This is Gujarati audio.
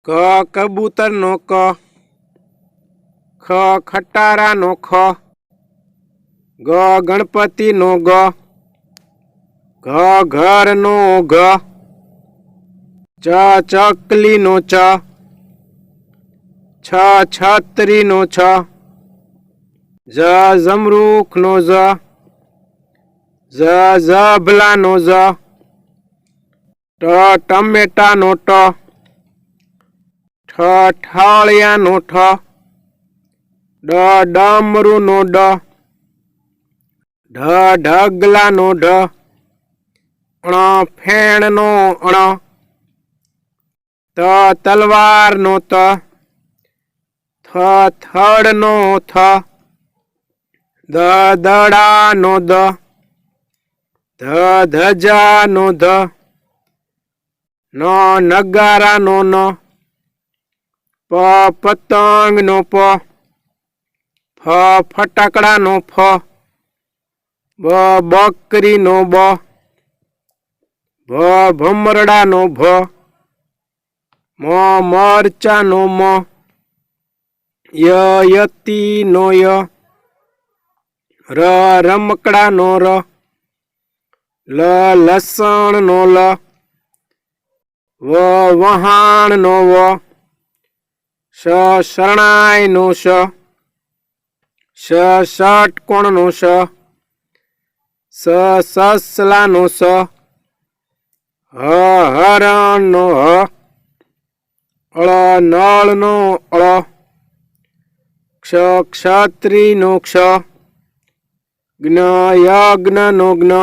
ક કબૂતર નો ક, ખ ખટારા નો ખ, ગ ગણપતિ નો ગ, ઘ ઘર નો ઘ, ચ ચકલી નો ચ, છ છત્રી નો છ, જ જમરૂખ નો જ, જ ઝબલા નો જ, ટ ટમેટા નો ટ, ઠ ઠાળિયા નો ઠ, ડ ડમરૂ નો ડ, ઢ ઢગલા નો ઢ, ણ ફેણ નો ણ, ત તલવાર નો ત, થ થડ નો થ, દ દડા નો દ, ધ ધજા નો ધ, ન નગારા નો ન, પ પતંગ નો પ, ફ ફટાકડા નો ફ, બ બકરી નો બ, ભ ભમરડા નો ભ, મ મરચા નો મ, ય યતી નો ય, ર રમકડા નો ર, લ લસણ નો લ, વ વહાણ નો વ, શ શરણાઈ નો શ, શ ષટકોણ નો શ, સ સસલા નો સ, હ હરણ નો હ, અળ નળ નો અળ, ક્ષ ક્ષત્રી નો ક્ષ, જ્ઞ યજ્ઞ નો જ્ઞ,